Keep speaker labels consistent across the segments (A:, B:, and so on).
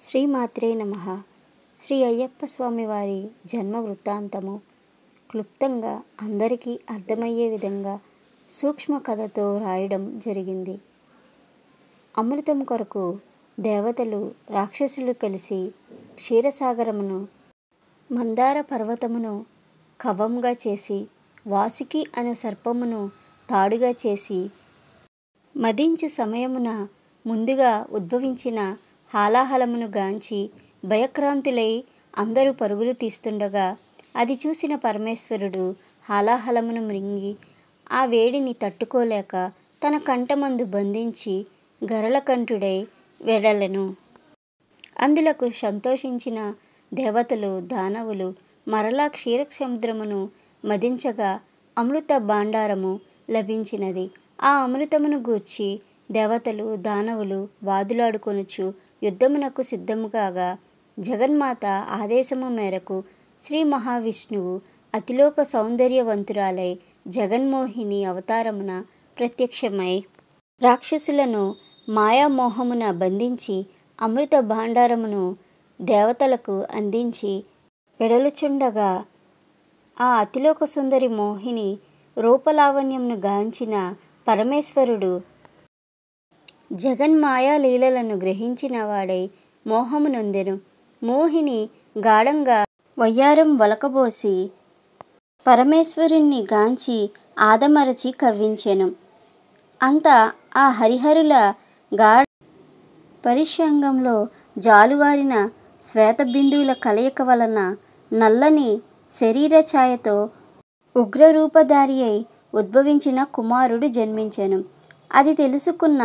A: శ్రీమాత్రే నమః. శ్రీ అయ్యప్ప స్వామి వారి జన్మ వృత్తాంతము క్లుప్తంగా అందరికీ అర్థమయ్యే విధంగా సూక్ష్మ కథతో రాయడం జరిగింది. అమృతం కొరకు దేవతలు రాక్షసులు కలిసి క్షీరసాగరమును మందార పర్వతమును కవంగా చేసి వాసుకి అను సర్పమును తాడుగా చేసి మదించు సమయమున ముందుగా ఉద్భవించిన హాలాహలమును గాంచి భయక్రాంతులై అందరూ పరుగులు తీస్తుండగా అది చూసిన పరమేశ్వరుడు హాలాహలమును మృంగి ఆ వేడిని తట్టుకోలేక తన కంఠమందు బంధించి గరళకంఠుడై వెడలెను. అందులకు సంతోషించిన దేవతలు దానవులు మరలా క్షీరసముద్రమును మదించగా అమృత భాండారము లభించినది. ఆ అమృతమును గూర్చి దేవతలు దానవులు వాదులాడుకొనుచు యుద్ధమునకు సిద్ధముగాగా జగన్మాత ఆదేశము మేరకు శ్రీ మహావిష్ణువు అతిలోక సౌందర్యవంతురాలై జగన్మోహిని అవతారమున ప్రత్యక్షమై రాక్షసులను మాయామోహమున బంధించి అమృత భాండారమును దేవతలకు అందించి వెడలుచుండగా ఆ అతిలోక సుందరి మోహిని రూపలావణ్యమును గాంచిన పరమేశ్వరుడు జగన్మాయా లీలలను గ్రహించిన వాడై మోహమునొందెను. మోహిని గాఢంగా వయ్యారం వలకబోసి పరమేశ్వరుణ్ణి గాంచి ఆదమరచి కవ్వించెను. అంతా ఆ హరిహరుల గాఢ పరిషంగంలో జాలువారిన శ్వేతబిందువుల కలయిక వలన నల్లని శరీర ఛాయతో ఉగ్రరూపధారి అయి ఉద్భవించిన కుమారుడు జన్మించెను. అది తెలుసుకున్న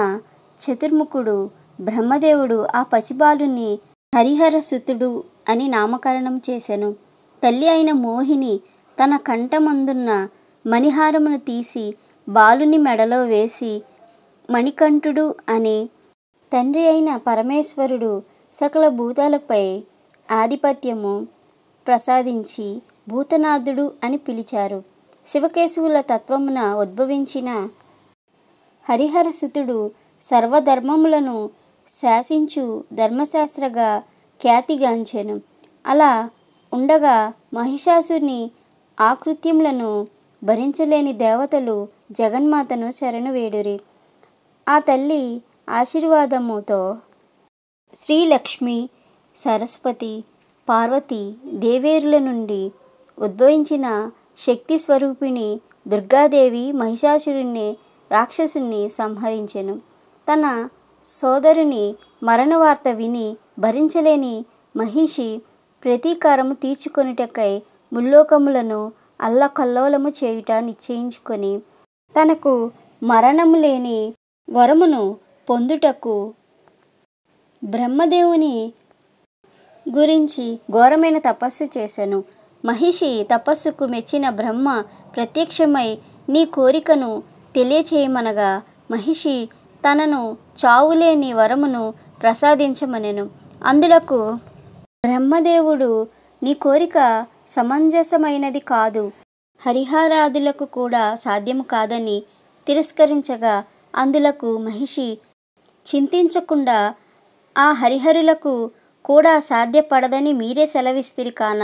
A: చతుర్ముఖుడు బ్రహ్మదేవుడు ఆ పసిబాలుని హరిహరసుతుడు అని నామకరణం చేసెను. తల్లి అయిన మోహిని తన కంఠమందున్న మణిహారమును తీసి బాలుని మెడలో వేసి మణికంఠుడు అని తండ్రి అయిన పరమేశ్వరుడు సకల భూతాలపై ఆధిపత్యము ప్రసాదించి భూతనాథుడు అని పిలిచారు. శివకేశవుల తత్వమున ఉద్భవించిన హరిహరసుతుడు సర్వధర్మములను శాసించు ధర్మశాస్త్రగా ఖ్యాతిగాంచెను. అలా ఉండగా మహిషాసుని ఆకృత్యములను భరించలేని దేవతలు జగన్మాతను శరణు వేడిరి. ఆ తల్లి ఆశీర్వాదముతో శ్రీలక్ష్మి, సరస్వతి, పార్వతి దేవేరుల నుండి ఉద్భవించిన శక్తి స్వరూపిణి దుర్గాదేవి మహిషాసురుణ్ణి రాక్షసుని సంహరించెను. తన సోదరుని మరణవార్త విని భరించలేని మహిషి ప్రతీకారము తీర్చుకొనుటకై ముల్లోకములను అల్లకల్లోలము చేయుట నిశ్చయించుకొని తనకు మరణము లేని వరమును పొందుటకు బ్రహ్మదేవుని గురించి ఘోరమైన తపస్సు చేసెను. మహిషి తపస్సుకు మెచ్చిన బ్రహ్మ ప్రత్యక్షమై నీ కోరికను తెలియచేయమనగా మహిషి తనను చావులేని వరమును ప్రసాదించమనెను. అందులకు బ్రహ్మదేవుడు నీ కోరిక సమంజసమైనది కాదు, హరిహరాదులకు కూడా సాధ్యము కాదని తిరస్కరించగా అందులకు మహిషి చింతించకుండా ఆ హరిహరులకు కూడా సాధ్యపడదని మీరే సెలవిస్తిరి కాన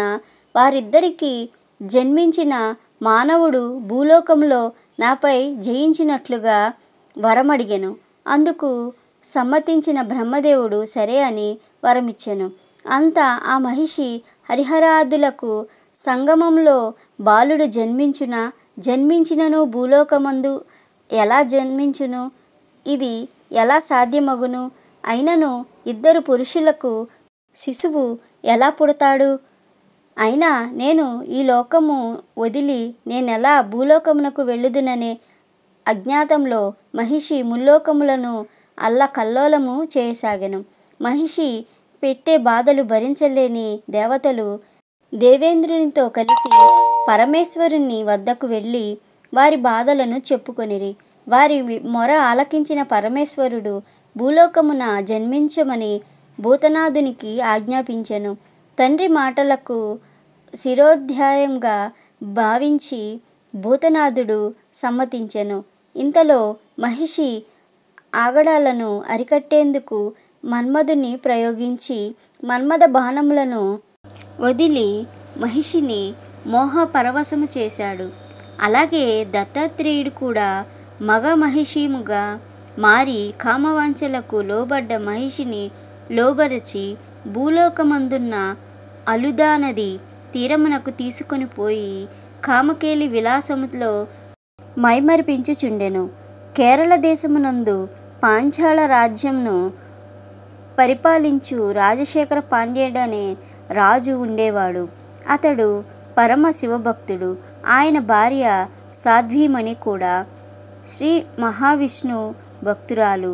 A: వారిద్దరికీ జన్మించిన మానవుడు భూలోకంలో నాపై జయించినట్లుగా వరమడిగెను. అందుకు సమ్మతించిన బ్రహ్మదేవుడు సరే అని వరమిచ్చెను. అంతా ఆ మహిషి హరిహరాదులకు సంగమంలో బాలుడు జన్మించినను భూలోకమందు ఎలా జన్మించును, ఇది ఎలా సాధ్యమగును, అయినను ఇద్దరు పురుషులకు శిశువు ఎలా పుడతాడు, అయినా నేను ఈ లోకము వదిలి నేనెలా భూలోకమునకు వెళ్ళుదుననే అజ్ఞాతంలో మహిషి ముల్లోకములను అల్లకల్లోలము చేయసాగెను. మహిషి పెట్టే బాధలు భరించలేని దేవతలు దేవేంద్రునితో కలిసి పరమేశ్వరుని వద్దకు వెళ్ళి వారి బాధలను చెప్పుకొనిరి. వారి మొర ఆలకించిన పరమేశ్వరుడు భూలోకమున జన్మించమని భూతనాథునికి ఆజ్ఞాపించెను. తండ్రి మాటలకు శిరోధార్యంగా భావించి భూతనాథుడు సమ్మతించెను. ఇంతలో మహిషి ఆగడాలను అరికట్టేందుకు మన్మధుని ప్రయోగించి మన్మథ బాణములను వదిలి మహిషిని మోహ పరవశము చేశాడు. అలాగే దత్తాత్రేయుడు కూడా మగ మహిషిముగా మారి కామవాంఛలకు లోబడ్డ మహిషిని లోబరచి భూలోకమందున్న అలుదా నది తీరమునకు తీసుకొని పోయి కామకేలి విలాసములో మైమరిపించుచుండెను. కేరళ దేశమునందు పాంచాల రాజ్యంను పరిపాలించు రాజశేఖర పాండ్యుడనే రాజు ఉండేవాడు. అతడు పరమ శివభక్తుడు. ఆయన భార్య సాధ్వీమణి కూడా శ్రీ మహావిష్ణు భక్తురాలు.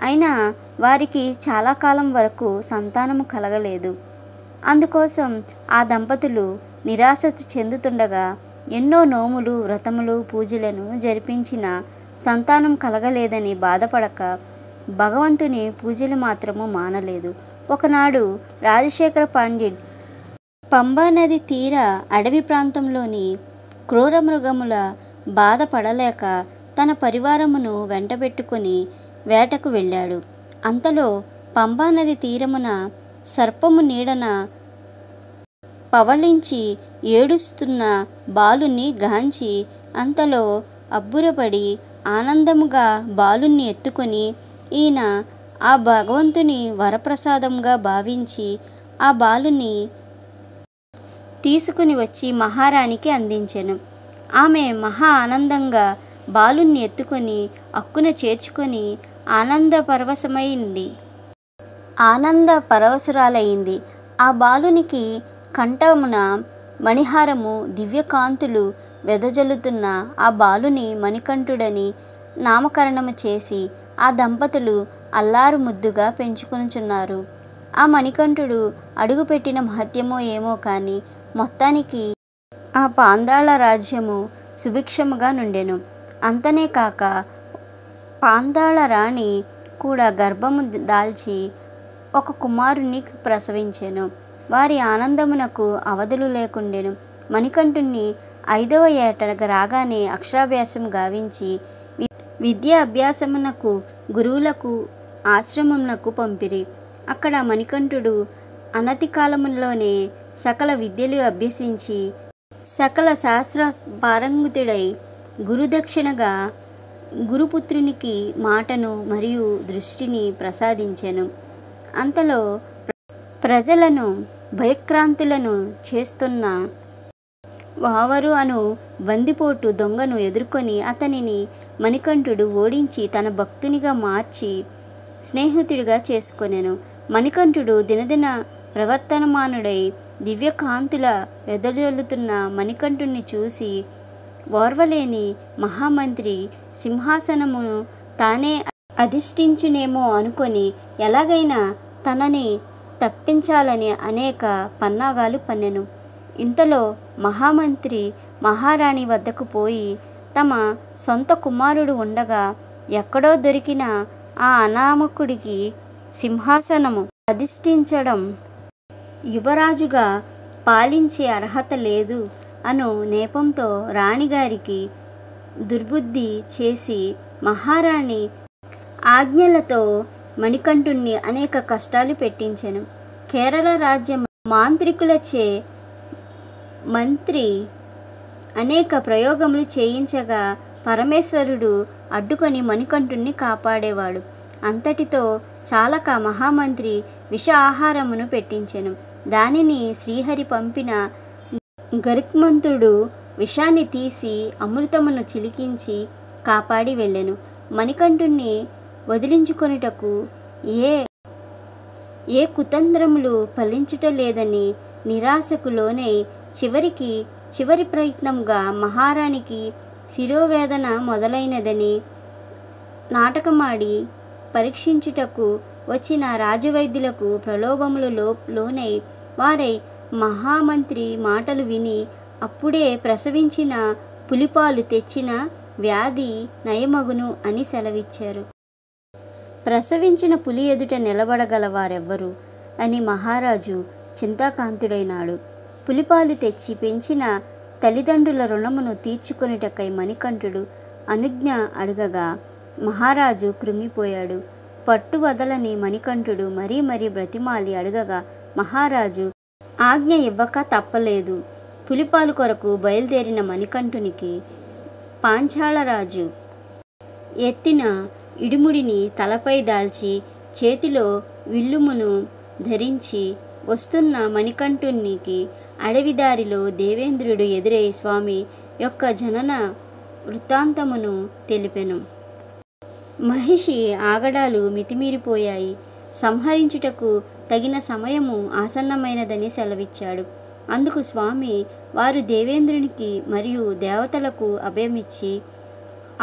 A: అయినా వారికి చాలా కాలం వరకు సంతానము కలగలేదు. అందుకోసం ఆ దంపతులు నిరాశ చెందుతుండగా ఎన్నో నోములు, వ్రతములు, పూజలను జరిపించిన సంతానం కలగలేదని బాధపడక భగవంతుని పూజలు మాత్రము మానలేదు. ఒకనాడు రాజశేఖర పాండ్యుడు పంబా నది తీర అడవి ప్రాంతంలోని క్రూర మృగముల బాధ పడలేక తన పరివారమును వెంటబెట్టుకుని వేటకు వెళ్ళాడు. అంతలో పంబా నది తీరమున సర్పము నీడన పవళించి ఏడుస్తున్న బాలుని గాంచి అంతలో అబ్బురపడి ఆనందముగా బాలుని ఎత్తుకొని ఈయన ఆ భగవంతుని వరప్రసాదంగా భావించి ఆ బాలుని తీసుకుని వచ్చి మహారాణికి అందించెను. ఆమె మహా ఆనందంగా బాలుని ఎత్తుకొని అక్కున చేర్చుకొని ఆనంద పరవశురాలైంది. ఆ బాలునికి కంఠమున మణిహారము, దివ్యకాంతులు వెదజల్లుతున్న ఆ బాలుని మణికంఠుడని నామకరణము చేసి ఆ దంపతులు అల్లారు ముద్దుగా పెంచుకొనుచున్నారు. ఆ మణికంఠుడు అడుగుపెట్టిన మహత్యమో ఏమో కానీ మొత్తానికి ఆ పాందాళ రాజ్యము సుభిక్షముగా నుండెను. అంతనే కాక పాందాళ రాణి కూడా గర్భము దాల్చి ఒక కుమారుని ప్రసవించెను. వారి ఆనందమునకు అవధులు లేకుండెను. మణికంఠుని 5వ ఏట రాగానే అక్షరాభ్యాసం గావించి విద్యా అభ్యాసమునకు గురువులకు ఆశ్రమమునకు పంపిరి. అక్కడ మణికంఠుడు అనతి కాలములోనే సకల విద్యలు అభ్యసించి సకల శాస్త్ర పారంగతుడై గురుదక్షిణగా గురుపుత్రునికి మాటను మరియు దృష్టిని ప్రసాదించెను. అంతలో ప్రజలను భయక్రాంతులను చేస్తున్న వావరు అను బందిపోటు దొంగను ఎదుర్కొని అతనిని మణికంఠుడు ఓడించి తన భక్తునిగా మార్చి స్నేహితుడిగా చేసుకొనెను. మణికంఠుడు దినదిన ప్రవర్తనమానుడై దివ్యకాంతుల వెదజల్లుతున్న మణికంఠుని చూసి ఓర్వలేని మహామంత్రి సింహాసనమును తానే అధిష్ఠించునేమో అనుకొని ఎలాగైనా తనని తప్పించాలని అనేక పన్నాగాలు పన్నెను. ఇంతలో మహామంత్రి మహారాణి వద్దకు పోయి తమ సొంత కుమారుడు ఉండగా ఎక్కడో దొరికిన ఆ అనామకుడికి సింహాసనము అధిష్ఠించడం, యువరాజుగా పాలించే అర్హత లేదు అను నేపంతో రాణిగారికి దుర్బుద్ధి చేసి మహారాణి ఆజ్ఞలతో మణికంఠుణ్ణి అనేక కష్టాలు పెట్టించెను. కేరళ రాజ్య మాంత్రికులచే మంత్రి అనేక ప్రయోగములు చేయించగా పరమేశ్వరుడు అడ్డుకొని మణికంఠుణ్ణి కాపాడేవాడు. అంతటితో చాలక మహామంత్రి విష ఆహారమును పెట్టించెను. దానిని శ్రీహరి పంపిన గరుత్మంతుడు విషాన్ని తీసి అమృతమును చిలికించి కాపాడి వెళ్ళెను. మణికంఠుణ్ణి వదిలించుకొనుటకు ఏ కుతంత్రములు ఫలించుటలేదని నిరాశకు లోనై చివరి ప్రయత్నంగా మహారాణికి శిరోవేదన మొదలైనదని నాటకమాడి పరీక్షించుటకు వచ్చిన రాజవైద్యులకు ప్రలోభములు లోనై వారై మహామంత్రి మాటలు విని అప్పుడే ప్రసవించిన పులిపాలు తెచ్చిన వ్యాధి నయమగును అని సెలవిచ్చారు. ప్రసవించిన పులి ఎదుట నిలబడగల వారెవ్వరు అని మహారాజు చింతాకాంతుడైనాడు. పులిపాలు తెచ్చి పెంచిన తల్లిదండ్రుల రుణమును తీర్చుకొనుటకై మణికంఠుడు అనుజ్ఞ అడగగా మహారాజు కృంగిపోయాడు. పట్టు వదలని మణికంఠుడు మరీ మరీ బ్రతిమాలి అడగగా మహారాజు ఆజ్ఞ ఇవ్వక తప్పలేదు. పులిపాలు కొరకు బయలుదేరిన మణికంఠునికి పాంచాలరాజు ఎత్తిన ఇడుముడిని తలపై దాల్చి చేతిలో విల్లుమును ధరించి వస్తున్న మణికంఠునికి అడవిదారిలో దేవేంద్రుడు ఎదురై స్వామి యొక్క జనన వృత్తాంతమును తెలిపెను. మహిషి ఆగడాలు మితిమీరిపోయాయి. సంహరించుటకు తగిన సమయము ఆసన్నమైనదని సెలవిచ్చాడు. అందుకు స్వామి వారు దేవేంద్రునికి మరియు దేవతలకు అభయమిచ్చి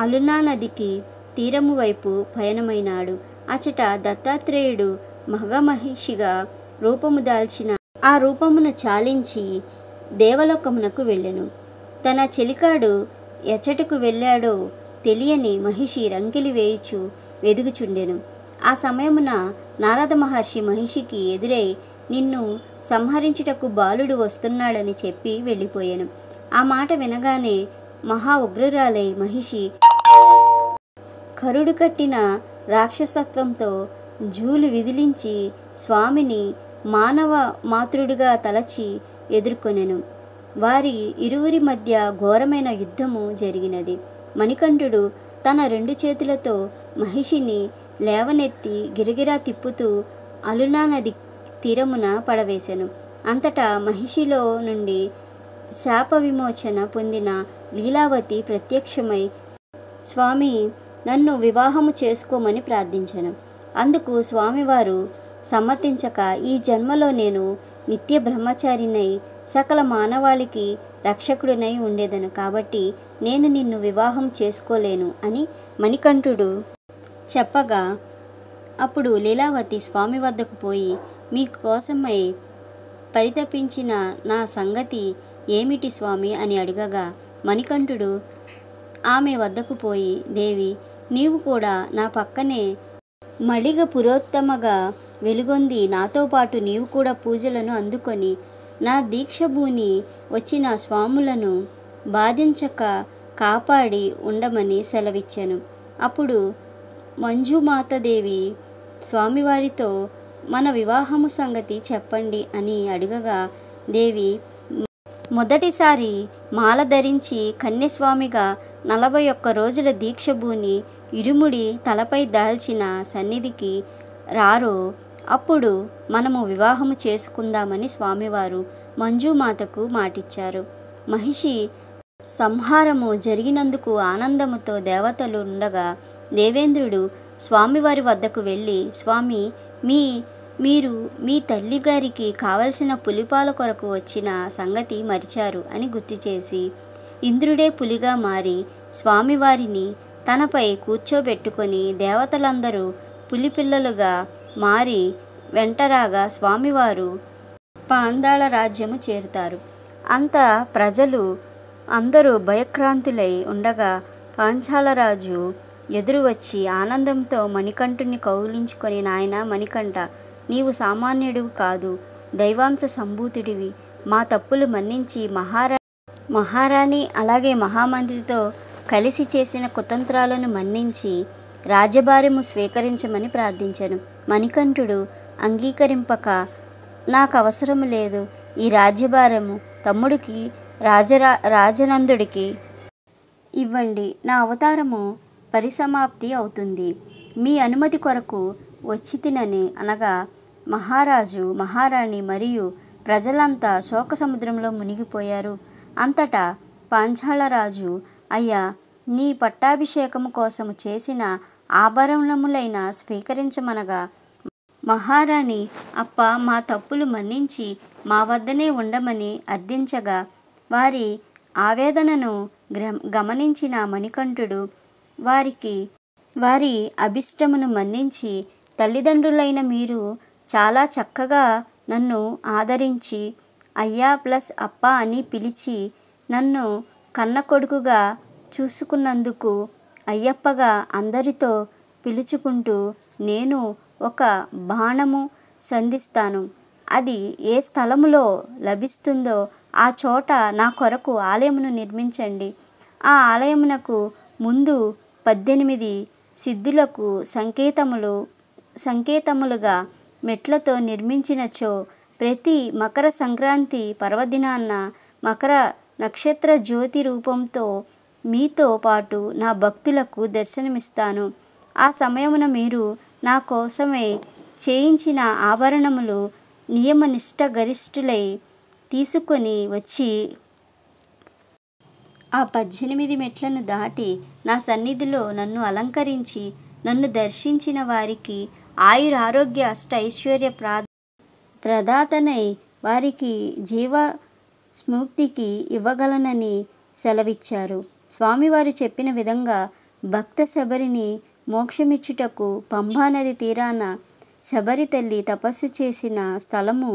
A: అలునా నదికి తీరము వైపు పయనమైనాడు. అచట దత్తాత్రేయుడు మగమహిషిగా రూపము దాల్చిన ఆ రూపమును చాలించి దేవలోకమునకు వెళ్ళెను. తన చెలికాడు ఎచ్చటకు వెళ్ళాడో తెలియని మహిషి రంకెలి వేయుచు వెదుగుచుండెను. ఆ సమయమున నారద మహర్షి మహిషికి ఎదురై నిన్ను సంహరించుటకు బాలుడు వస్తున్నాడని చెప్పి వెళ్ళిపోయాను. ఆ మాట వినగానే మహా ఉగ్రురాలై మహిషి కరుడు కట్టిన రాక్షసత్వంతో జూలు విదిలించి స్వామిని మానవ మాతృడిగా తలచి ఎదుర్కొనెను. వారి ఇరువురి మధ్య ఘోరమైన యుద్ధము జరిగినది. మణికంఠుడు తన 2 చేతులతో మహిషిని లేవనెత్తి గిరగిరా తిప్పుతూ అలునా నది తీరమున పడవేశెను. అంతటా మహిషిలో నుండి శాప విమోచన పొందిన లీలావతి ప్రత్యక్షమై స్వామి నన్ను వివాహము చేసుకోమని ప్రార్థించెను. అందుకు స్వామివారు సమ్మతించక ఈ జన్మలో నేను నిత్య బ్రహ్మచారినై సకల మానవాళికి రక్షకుడినై ఉండేదను, కాబట్టి నేను నిన్ను వివాహం చేసుకోలేను అని మణికంఠుడు చెప్పగా అప్పుడు లీలావతి స్వామి వద్దకు పోయి మీకోసమై పరితపించిన నా సంగతి ఏమిటి స్వామి అని అడగగా మణికంఠుడు ఆమె వద్దకు పోయి దేవి నీవు కూడా నా పక్కనే మళిగ పురోత్తమగా వెలుగొంది నాతో పాటు నీవు కూడా పూజలను అందుకొని నా దీక్షభూని వచ్చిన స్వాములను బాధించక కాపాడి ఉండమని సెలవిచ్చాను. అప్పుడు మంజుమాతదేవి స్వామివారితో మన వివాహము సంగతి చెప్పండి అని అడగగా దేవి మొదటిసారి మాల ధరించి కన్యస్వామిగా 41 రోజుల దీక్షభూని ఇరుముడి తలపై దాల్చిన సన్నిధికి రారో అప్పుడు మనము వివాహము చేసుకుందామని స్వామివారు మంజుమాతకు మాటిచ్చారు. మహిషి సంహారము జరిగినందుకు ఆనందముతో దేవతలు ఉండగా దేవేంద్రుడు స్వామివారి వద్దకు వెళ్ళి స్వామి మీరు మీ తల్లి గారికి కావలసిన పులిపాల కొరకు వచ్చిన సంగతి మరిచారు అని గుర్తు చేసి ఇంద్రుడే పులిగా మారి స్వామివారిని తనపై కూర్చోబెట్టుకొని దేవతలందరూ పులిపిల్లలుగా మారి వెంటరాగా స్వామివారు పాందాళ రాజ్యము చేరుతారు. అంత ప్రజలు అందరూ భయక్రాంతులై ఉండగా పాంచాలరాజు ఎదురు వచ్చి ఆనందంతో మణికంఠుని కౌగిలించుకొని నాయన మణికంఠ నీవు సామాన్యుడు కాదు, దైవాంశ సంభూతుడివి. మా తప్పులు మన్నించి మహారాణి అలాగే మహామంత్రితో కలిసి చేసిన కుతంత్రాలను మన్నించి రాజ్యభారము స్వీకరించమని ప్రార్థించాను. మణికంఠుడు అంగీకరింపక నాకు అవసరం లేదు, ఈ రాజ్యభారము తమ్ముడికి రాజనందుడికి ఇవ్వండి, నా అవతారము పరిసమాప్తి అవుతుంది. మీ అనుమతి కొరకు వచ్చితినని అనగా మహారాజు మహారాణి మరియు ప్రజలంతా శోక సముద్రంలో మునిగిపోయారు. అంతటా పాంచాలరాజు అయ్యా నీ పట్టాభిషేకము కోసము చేసిన ఆభరణములైన స్వీకరించమనగా మహారాణి అప్ప మా తప్పులు మన్నించి మా వద్దనే ఉండమని అర్థించగా వారి ఆవేదనను గమనించిన మణికంఠుడు వారి అభిష్టమును మన్నించి తల్లిదండ్రులైన మీరు చాలా చక్కగా నన్ను ఆదరించి అయ్యా ప్లస్ అప్ప అని పిలిచి నన్ను కన్న కొడుకుగా చూసుకున్నందుకు అయ్యప్పగా అందరితో పిలుచుకుంటూ నేను ఒక బాణము సంధిస్తాను. అది ఏ స్థలములో లభిస్తుందో ఆ చోట నా కొరకు ఆలయమును నిర్మించండి. ఆ ఆలయమునకు ముందు 18 సిద్ధులకు సంకేతములు సంకేతములుగా మెట్లతో నిర్మించినచో ప్రతి మకర సంక్రాంతి పర్వదినాన మకర నక్షత్ర జ్యోతి రూపంతో మీతో పాటు నా భక్తులకు దర్శనమిస్తాను. ఆ సమయమున మీరు నా కోసమై చేయించిన ఆభరణములు నియమనిష్ట గరిష్ఠులై తీసుకొని వచ్చి ఆ 18 మెట్లను దాటి నా సన్నిధిలో నన్ను అలంకరించి నన్ను దర్శించిన వారికి ఆయురారోగ్య అష్టైశ్వర్య ప్రదాతనై వారికి జీవ స్మృతికి ఇవ్వగలనని సెలవిచ్చారు. స్వామివారు చెప్పిన విధంగా భక్త శబరిని మోక్షమిచ్చుటకు పంబానది తీరాన శబరి తల్లి తపస్సు చేసిన స్థలము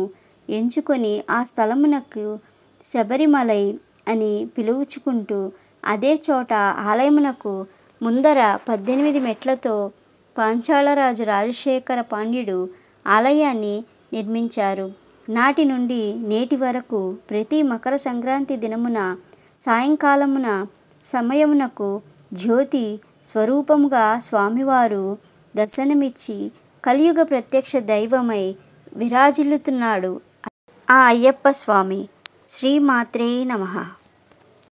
A: ఎంచుకొని ఆ స్థలమునకు శబరిమలై అని పిలుచుకుంటూ అదే చోట ఆలయమునకు ముందర 18 మెట్లతో పాంచాలరాజు రాజశేఖర పాండ్యుడు ఆలయాన్ని నిర్మించారు. నాటి నుండి నేటి వరకు ప్రతి మకర సంక్రాంతి దినమున సాయంకాలమున సమయమునకు జ్యోతి స్వరూపముగా స్వామివారు దర్శనమిచ్చి కలియుగ ప్రత్యక్ష దైవమై విరాజిల్లుతున్నాడు ఆ అయ్యప్ప స్వామి. శ్రీమాత్రే నమః.